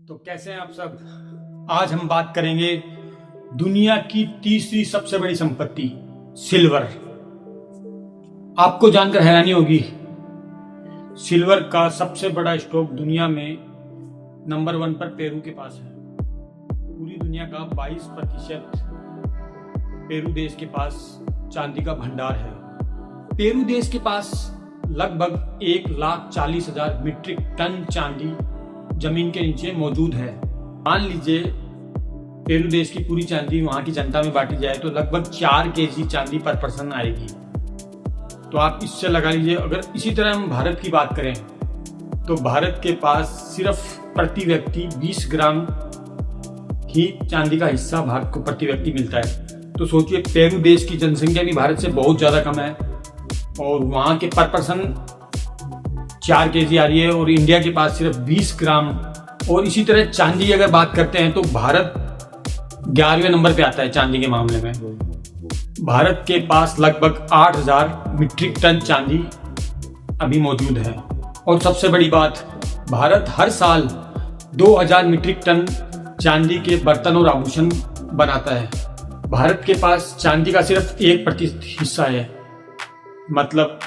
तो कैसे हैं आप सब। आज हम बात करेंगे दुनिया की तीसरी सबसे बड़ी संपत्ति सिल्वर। आपको जानकर हैरानी होगी, सिल्वर का सबसे बड़ा स्टॉक दुनिया में नंबर 1 पर पेरू के पास है। पूरी दुनिया का 22% पेरू देश के पास चांदी का भंडार है। पेरू देश के पास लगभग 1,40,000 मीट्रिक टन चांदी जमीन के नीचे मौजूद है। मान लीजिए पेरू देश की पूरी चांदी वहां की जनता में बांटी जाए तो लगभग 4 केजी चांदी पर पर्सन आएगी। तो आप इससे लगा लीजिए, अगर इसी तरह हम भारत की बात करें तो भारत के पास सिर्फ प्रति व्यक्ति 20 ग्राम ही चांदी का हिस्सा भारत को प्रति व्यक्ति मिलता है। तो सोचिए, पेरू देश की जनसंख्या भी भारत से बहुत ज़्यादा कम है और वहाँ के पर पर्सन 4 केजी आ रही है और इंडिया के पास सिर्फ 20 ग्राम। और इसी तरह चांदी की अगर बात करते हैं तो भारत 11वें नंबर पे आता है चांदी के मामले में। भारत के पास लगभग 8,000 मीट्रिक टन चांदी अभी मौजूद है। और सबसे बड़ी बात, भारत हर साल 2,000 मीट्रिक टन चांदी के बर्तन और आभूषण बनाता है। भारत के पास चांदी का सिर्फ 1% हिस्सा है, मतलब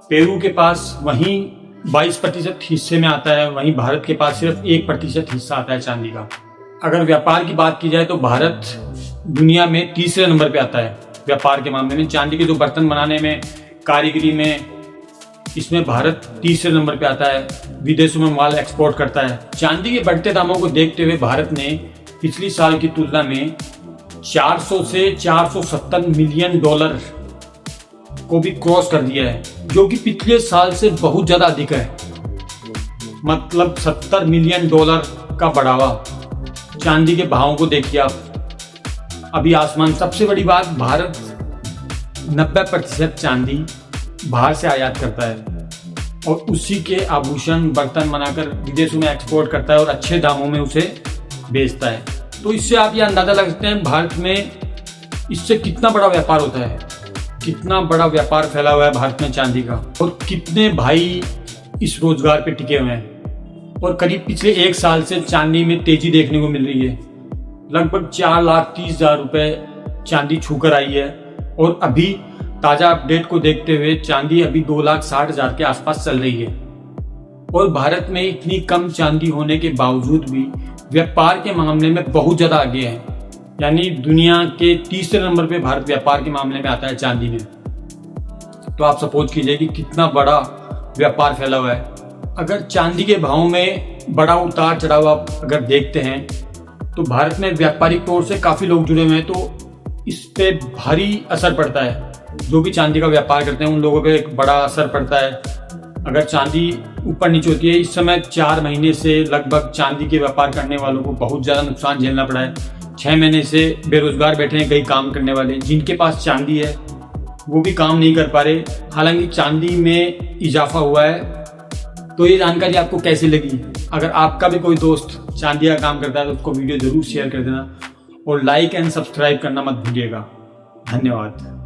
पेरू के पास वहीं 22% हिस्से में आता है, वहीं भारत के पास सिर्फ 1% हिस्सा आता है चांदी का। अगर व्यापार की बात की जाए तो भारत दुनिया में तीसरे नंबर पे आता है व्यापार के मामले में। चांदी के जो बर्तन बनाने में, कारीगरी में, इसमें भारत तीसरे नंबर पे आता है। विदेशों में माल एक्सपोर्ट करता है। चांदी के बढ़ते दामों को देखते हुए भारत ने पिछली साल की तुलना में 400 से 470 मिलियन डॉलर को भी क्रॉस कर दिया है, जो कि पिछले साल से बहुत ज्यादा अधिक है। मतलब 70 मिलियन डॉलर का बढ़ावा। चांदी के भावों को देखिए आप, अभी आसमान। सबसे बड़ी बात, भारत 90% चांदी बाहर से आयात करता है और उसी के आभूषण, बर्तन बनाकर विदेशों में एक्सपोर्ट करता है और अच्छे दामों में उसे बेचता है। तो इससे आप ये अंदाजा लगा सकते हैं भारत में इससे कितना बड़ा व्यापार होता है, कितना बड़ा व्यापार फैला हुआ है भारत में चांदी का, और कितने भाई इस रोजगार पे टिके हुए हैं। और करीब पिछले 1 साल से चांदी में तेजी देखने को मिल रही है। लगभग 4,30,000 रुपए चांदी छूकर आई है और अभी ताजा अपडेट को देखते हुए चांदी अभी 2,60,000 के आसपास चल रही है। और भारत में इतनी कम चांदी होने के बावजूद भी व्यापार के मामले में बहुत ज्यादा आगे है। यानी दुनिया के तीसरे नंबर पे भारत व्यापार के मामले में आता है चांदी में। तो आप सपोज कीजिए कि कितना बड़ा व्यापार फैला हुआ है। अगर चांदी के भाव में बड़ा उतार चढ़ाव आप अगर देखते हैं तो भारत में व्यापारिक तौर से काफी लोग जुड़े हुए हैं, तो इस पे भारी असर पड़ता है। जो भी चांदी का व्यापार करते हैं उन लोगों पे एक बड़ा असर पड़ता है अगर चांदी ऊपर नीचे होती है। इस समय 4 महीने से लगभग चांदी के व्यापार करने वालों को बहुत ज्यादा नुकसान झेलना पड़ा है। 6 महीने से बेरोजगार बैठे हैं कई काम करने वाले। जिनके पास चांदी है वो भी काम नहीं कर पा रहे, हालांकि चांदी में इजाफा हुआ है। तो ये जानकारी आपको कैसी लगी? अगर आपका भी कोई दोस्त चांदी का काम करता है तो उसको वीडियो जरूर शेयर कर देना और लाइक एंड सब्सक्राइब करना मत भूलिएगा। धन्यवाद।